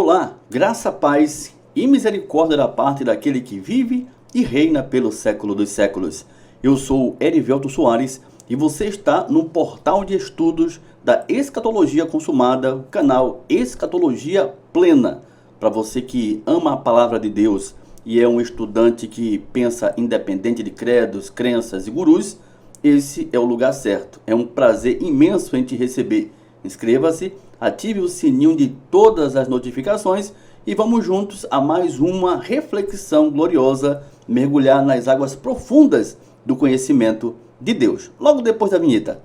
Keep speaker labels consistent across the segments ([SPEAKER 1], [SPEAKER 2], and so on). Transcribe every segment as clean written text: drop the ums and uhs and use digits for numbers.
[SPEAKER 1] Olá, graça, paz e misericórdia da parte daquele que vive e reina pelo século dos séculos. Eu sou Erivelto Soares e você está no portal de estudos da Escatologia Consumada, o canal Escatologia Plena. Para você que ama a palavra de Deus e é um estudante que pensa independente de credos, crenças e gurus, esse é o lugar certo. É um prazer imenso em te receber. Inscreva-se, ative o sininho de todas as notificações e vamos juntos a mais uma reflexão gloriosa, mergulhar nas águas profundas do conhecimento de Deus. Logo depois da vinheta.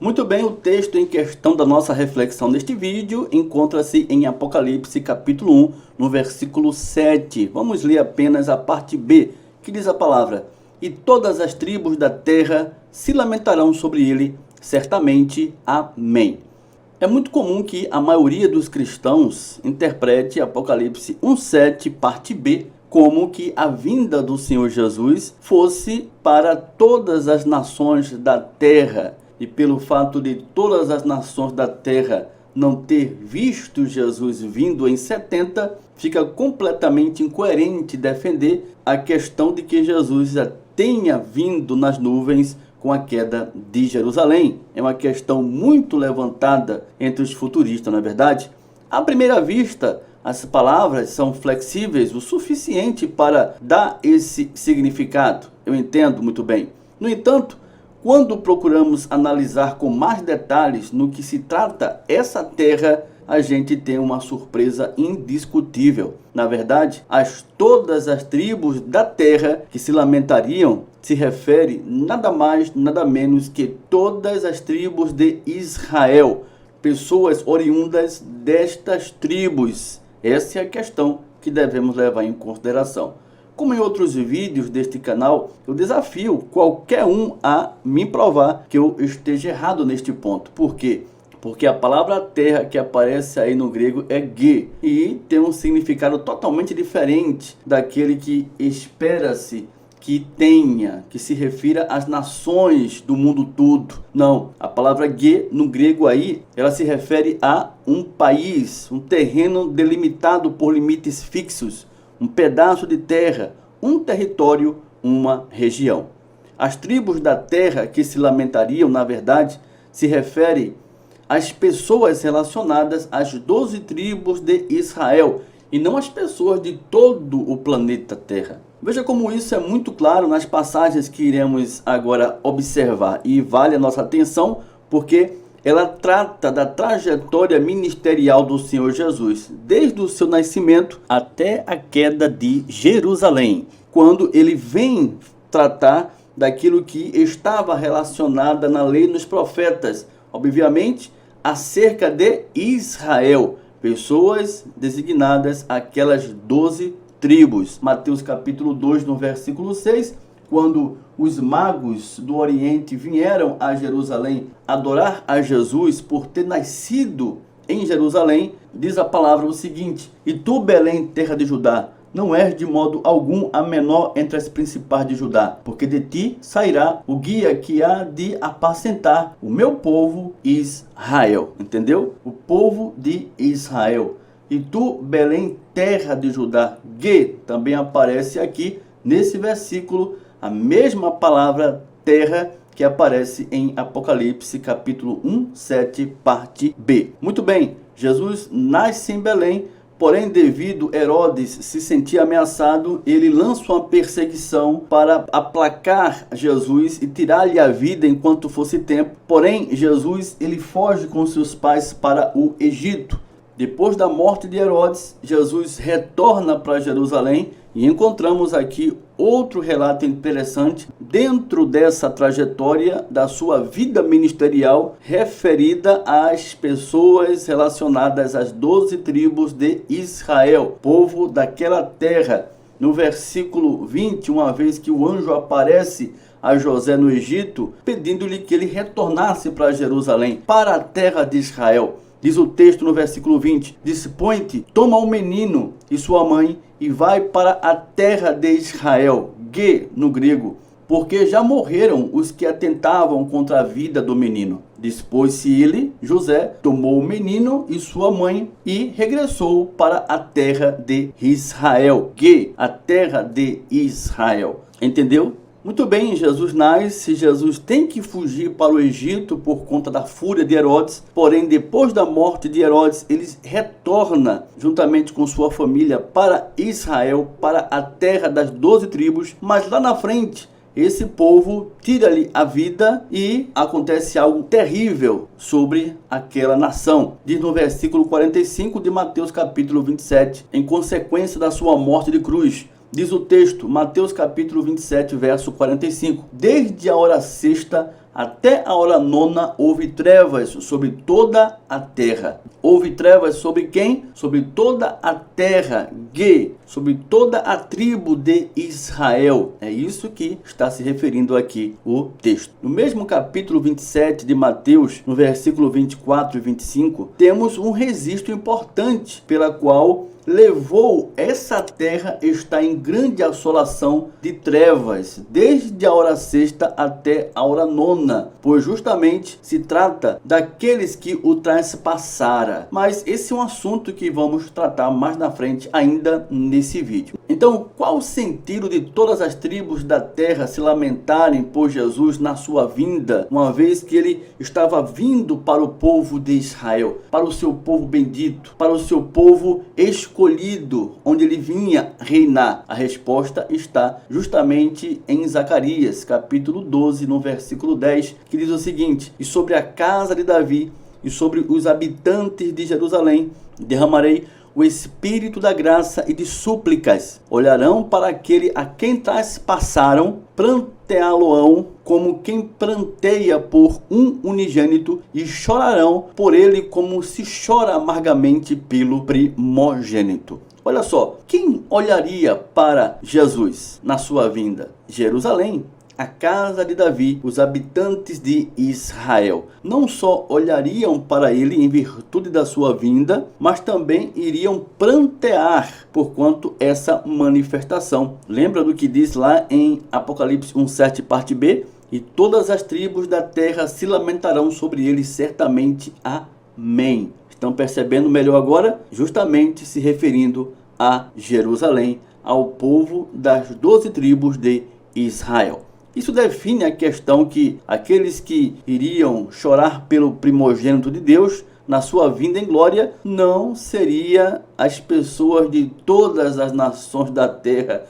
[SPEAKER 1] Muito bem, o texto em questão da nossa reflexão neste vídeo encontra-se em Apocalipse capítulo 1, no versículo 7. Vamos ler apenas a parte B, que diz a palavra: "E todas as tribos da terra se lamentarão sobre ele, certamente. Amém." É muito comum que a maioria dos cristãos interprete Apocalipse 1:7, parte B, como que a vinda do Senhor Jesus fosse para todas as nações da terra. E pelo fato de todas as nações da terra não ter visto Jesus vindo em 70, fica completamente incoerente defender a questão de que Jesus já tenha vindo nas nuvens com a queda de Jerusalém. É uma questão muito levantada entre os futuristas, não é verdade? À primeira vista, as palavras são flexíveis o suficiente para dar esse significado. Eu entendo muito bem. No entanto, quando procuramos analisar com mais detalhes no que se trata essa terra, a gente tem uma surpresa indiscutível. Na verdade, todas as tribos da terra que se lamentariam se refere nada mais, nada menos que todas as tribos de Israel, pessoas oriundas destas tribos. Essa é a questão que devemos levar em consideração. Como em outros vídeos deste canal, eu desafio qualquer um a me provar que eu esteja errado neste ponto. Por quê? Porque a palavra terra que aparece aí no grego é ge e tem um significado totalmente diferente daquele que espera-se que tenha, que se refira às nações do mundo todo. Não, a palavra ge no grego aí, ela se refere a um país, um terreno delimitado por limites fixos, um pedaço de terra, um território, uma região. As tribos da terra que se lamentariam, na verdade, se refere às pessoas relacionadas às 12 tribos de Israel e não às pessoas de todo o planeta Terra. Veja como isso é muito claro nas passagens que iremos agora observar, e vale a nossa atenção porque ela trata da trajetória ministerial do Senhor Jesus, desde o seu nascimento até a queda de Jerusalém, quando ele vem tratar daquilo que estava relacionado na lei e nos profetas, obviamente acerca de Israel, pessoas designadas aquelas 12 tribos. Mateus capítulo 2, no versículo 6, quando os magos do Oriente vieram a Jerusalém adorar a Jesus por ter nascido em Jerusalém, diz a palavra o seguinte: "E tu, Belém, terra de Judá, não és de modo algum a menor entre as principais de Judá, porque de ti sairá o guia que há de apacentar o meu povo Israel." Entendeu? O povo de Israel. "E tu, Belém, terra de Judá", ge também aparece aqui nesse versículo, a mesma palavra terra que aparece em Apocalipse capítulo 1, 7, parte B. Muito bem, Jesus nasce em Belém, porém devido Herodes se sentir ameaçado, ele lança uma perseguição para aplacar Jesus e tirar-lhe a vida enquanto fosse tempo. Porém, Jesus ele foge com seus pais para o Egito. Depois da morte de Herodes, Jesus retorna para Jerusalém e encontramos aqui outro relato interessante dentro dessa trajetória da sua vida ministerial referida às pessoas relacionadas às 12 tribos de Israel, povo daquela terra. No versículo 20, uma vez que o anjo aparece a José no Egito, pedindo-lhe que ele retornasse para Jerusalém, para a terra de Israel. Diz o texto no versículo 20: dispõe-te, toma o menino e sua mãe e vai para a terra de Israel, Gê no grego, porque já morreram os que atentavam contra a vida do menino. Dispôs-se ele, José, tomou o menino e sua mãe e regressou para a terra de Israel, Gê, a terra de Israel. Entendeu? Muito bem, Jesus nasce, Jesus tem que fugir para o Egito por conta da fúria de Herodes, porém depois da morte de Herodes, ele retorna juntamente com sua família para Israel, para a terra das 12 tribos, mas lá na frente, esse povo tira-lhe a vida e acontece algo terrível sobre aquela nação. Diz no versículo 45 de Mateus capítulo 27, em consequência da sua morte de cruz. Diz o texto, Mateus capítulo 27, verso 45. Desde a hora sexta até a hora nona houve trevas sobre toda a terra. Houve trevas sobre quem? Sobre toda a terra, Gê, sobre toda a tribo de Israel. É isso que está se referindo aqui o texto. No mesmo capítulo 27 de Mateus, no versículo 24 e 25, temos um registro importante pela qual levou essa terra está em grande assolação de trevas, desde a hora sexta até a hora nona, pois justamente se trata daqueles que o transpassaram. Mas esse é um assunto que vamos tratar mais na frente ainda nesse vídeo. Então, qual o sentido de todas as tribos da terra se lamentarem por Jesus na sua vinda, uma vez que ele estava vindo para o povo de Israel, para o seu povo bendito, para o seu povo escolhido, onde ele vinha reinar? A resposta está justamente em Zacarias, capítulo 12, no versículo 10, que diz o seguinte: e sobre a casa de Davi e sobre os habitantes de Jerusalém derramarei o espírito da graça e de súplicas. Olharão para aquele a quem traspassaram, pranteá-lo-ão como quem pranteia por um unigênito, e chorarão por ele como se chora amargamente pelo primogênito. Olha só, quem olharia para Jesus na sua vinda? Jerusalém, a casa de Davi, os habitantes de Israel. Não só olhariam para ele em virtude da sua vinda, mas também iriam prantear por quanto essa manifestação. Lembra do que diz lá em Apocalipse 1:7, parte B? E todas as tribos da terra se lamentarão sobre ele certamente. Amém. Estão percebendo melhor agora? Justamente se referindo a Jerusalém, ao povo das 12 tribos de Israel. Isso define a questão que aqueles que iriam chorar pelo primogênito de Deus na sua vinda em glória não seria as pessoas de todas as nações da terra.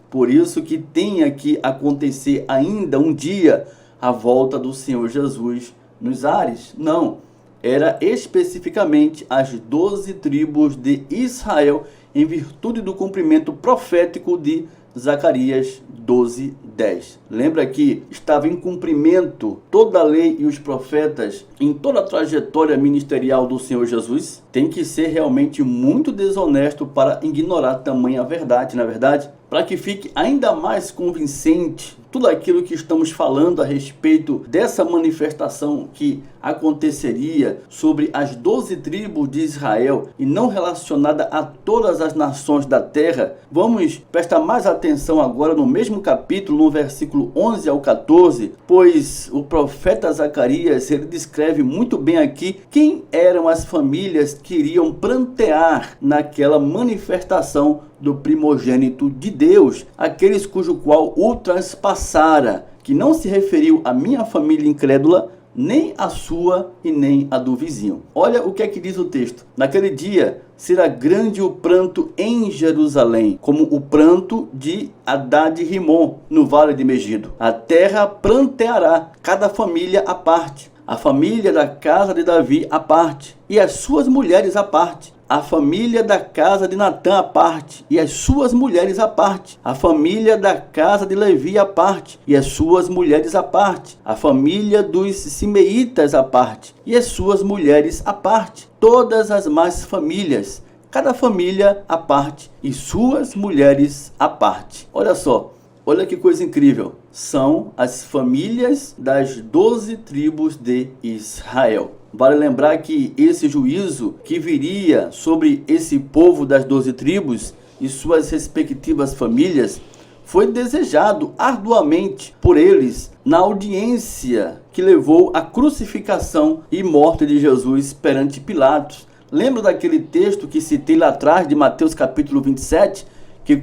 [SPEAKER 1] Por isso que tenha que acontecer ainda um dia a volta do Senhor Jesus nos ares. Não, era especificamente as 12 tribos de Israel, em virtude do cumprimento profético de Zacarias 12:10. Lembra que estava em cumprimento toda a lei e os profetas em toda a trajetória ministerial do Senhor Jesus? Tem que ser realmente muito desonesto para ignorar tamanha verdade, na verdade? Para que fique ainda mais convincente tudo aquilo que estamos falando a respeito dessa manifestação que aconteceria sobre as 12 tribos de Israel e não relacionada a todas as nações da terra, vamos prestar mais atenção agora no mesmo capítulo, no versículo 11 ao 14, pois o profeta Zacarias, ele descreve muito bem aqui quem eram as famílias que iriam prantear naquela manifestação do primogênito de Deus, aqueles cujo qual o transpassara, que não se referiu à minha família incrédula, nem a sua e nem a do vizinho. Olha o que é que diz o texto. Naquele dia será grande o pranto em Jerusalém, como o pranto de Hadad-rimon, no vale de Megido. A terra pranteará, cada família à parte, a família da casa de Davi à parte, e as suas mulheres à parte, a família da casa de Natã à parte, e as suas mulheres à parte, a família da casa de Levi à parte, e as suas mulheres à parte, a família dos Simeitas à parte, e as suas mulheres à parte, todas as mais famílias, cada família à parte, e suas mulheres à parte. Olha só, olha que coisa incrível. São as famílias das 12 tribos de Israel. Vale lembrar que esse juízo que viria sobre esse povo das 12 tribos e suas respectivas famílias foi desejado arduamente por eles na audiência que levou à crucificação e morte de Jesus perante Pilatos. Lembra daquele texto que citei lá atrás de Mateus capítulo 27,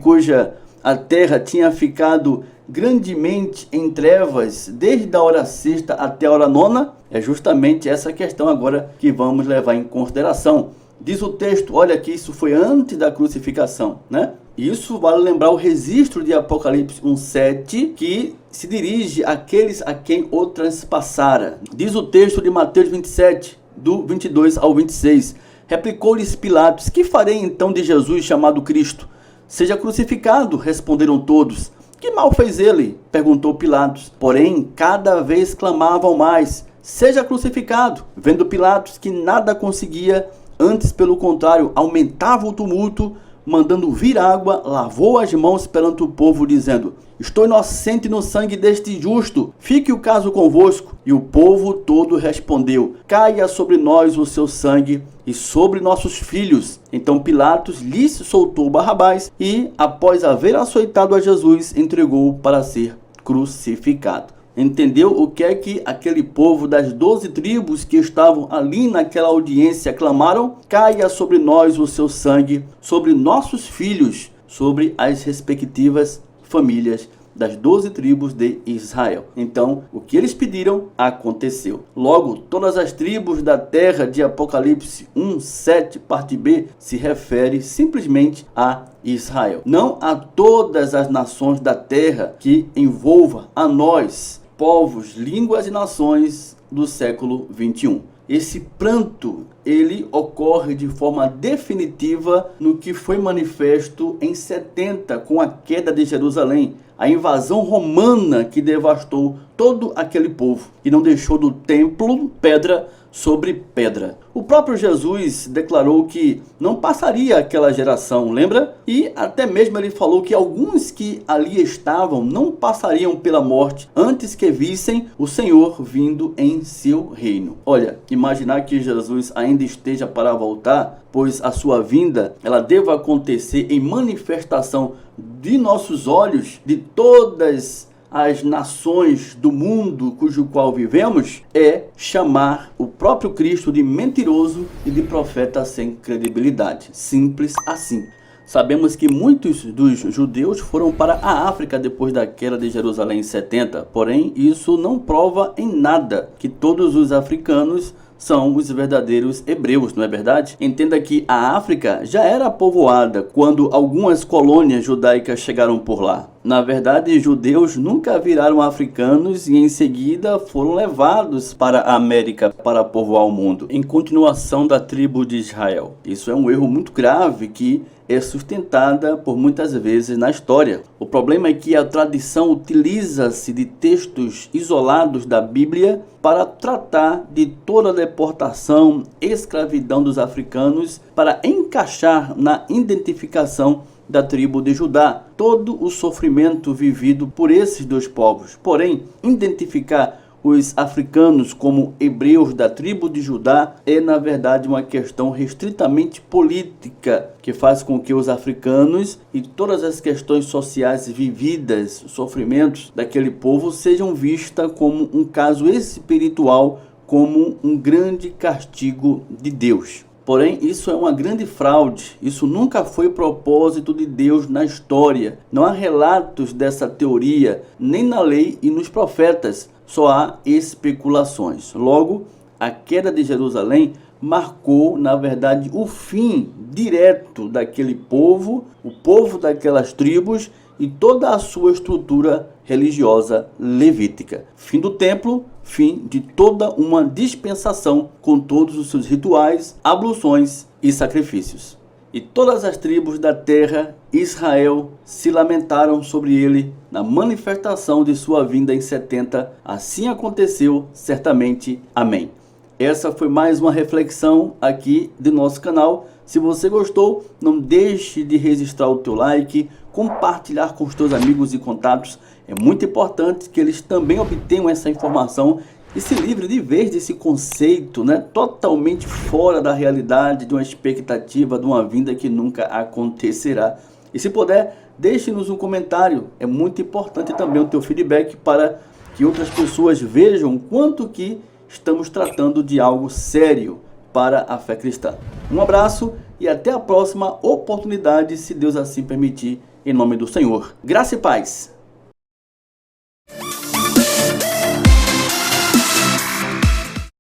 [SPEAKER 1] cuja a terra tinha ficado grandemente em trevas desde a hora sexta até a hora nona? É justamente essa questão agora que vamos levar em consideração. Diz o texto, olha que isso foi antes da crucificação, né? Isso vale lembrar o registro de Apocalipse 1:7, que se dirige àqueles a quem o transpassara. Diz o texto de Mateus 27, do 22 ao 26. Replicou-lhes Pilatos, que farei então de Jesus chamado Cristo? Seja crucificado, responderam todos. Que mal fez ele? Perguntou Pilatos. Porém, cada vez clamavam mais, seja crucificado. Vendo Pilatos que nada conseguia, antes pelo contrário, aumentava o tumulto, mandando vir água, lavou as mãos perante o povo, dizendo, estou inocente no sangue deste justo, fique o caso convosco. E o povo todo respondeu, caia sobre nós o seu sangue e sobre nossos filhos. Então Pilatos lhes soltou Barrabás e, após haver açoitado a Jesus, entregou-o para ser crucificado. Entendeu o que é que aquele povo das 12 tribos que estavam ali naquela audiência clamaram? Caia sobre nós o seu sangue, sobre nossos filhos, sobre as respectivas famílias das 12 tribos de Israel. Então, o que eles pediram aconteceu. Logo, todas as tribos da terra de Apocalipse 1:7, parte B, se refere simplesmente a Israel. Não a todas as nações da terra, que envolva a nós, povos, línguas e nações do século 21. Esse pranto, ele ocorre de forma definitiva no que foi manifesto em 70 com a queda de Jerusalém, a invasão romana que devastou todo aquele povo e não deixou do templo pedra sobre pedra. O próprio Jesus declarou que não passaria aquela geração, lembra? E até mesmo ele falou que alguns que ali estavam não passariam pela morte antes que vissem o Senhor vindo em seu reino. Olha, imaginar que Jesus ainda esteja para voltar, pois a sua vinda, ela deva acontecer em manifestação de nossos olhos, de todas as nações do mundo cujo qual vivemos, é chamar o próprio Cristo de mentiroso e de profeta sem credibilidade. Simples assim. Sabemos que muitos dos judeus foram para a África depois da queda de Jerusalém em 70, porém isso não prova em nada que todos os africanos são os verdadeiros hebreus, não é verdade? Entenda que a África já era povoada quando algumas colônias judaicas chegaram por lá. Na verdade, judeus nunca viraram africanos e em seguida foram levados para a América para povoar o mundo, em continuação da tribo de Israel. Isso é um erro muito grave que é sustentada por muitas vezes na história. O problema é que a tradição utiliza-se de textos isolados da Bíblia para tratar de toda a deportação, escravidão dos africanos, para encaixar na identificação da tribo de Judá todo o sofrimento vivido por esses dois povos. Porém, identificar os africanos como hebreus da tribo de Judá é, na verdade, uma questão restritamente política, que faz com que os africanos e todas as questões sociais vividas, sofrimentos daquele povo, sejam vistas como um caso espiritual, como um grande castigo de Deus. Porém, isso é uma grande fraude. Isso nunca foi propósito de Deus na história. Não há relatos dessa teoria, nem na lei e nos profetas. Só há especulações. Logo, a queda de Jerusalém marcou, na verdade, o fim direto daquele povo, o povo daquelas tribos e toda a sua estrutura religiosa levítica. Fim do templo, fim de toda uma dispensação com todos os seus rituais, abluções e sacrifícios. E todas as tribos da terra, Israel, se lamentaram sobre ele na manifestação de sua vinda em 70. Assim aconteceu, certamente. Amém. Essa foi mais uma reflexão aqui do nosso canal. Se você gostou, não deixe de registrar o teu like, compartilhar com os teus amigos e contatos. É muito importante que eles também obtenham essa informação E se livre de vez desse conceito, né, totalmente fora da realidade, de uma expectativa de uma vinda que nunca acontecerá. E se puder, deixe-nos um comentário. É muito importante também o teu feedback para que outras pessoas vejam quanto que estamos tratando de algo sério para a fé cristã. Um abraço e até a próxima oportunidade, se Deus assim permitir, em nome do Senhor. Graça e paz!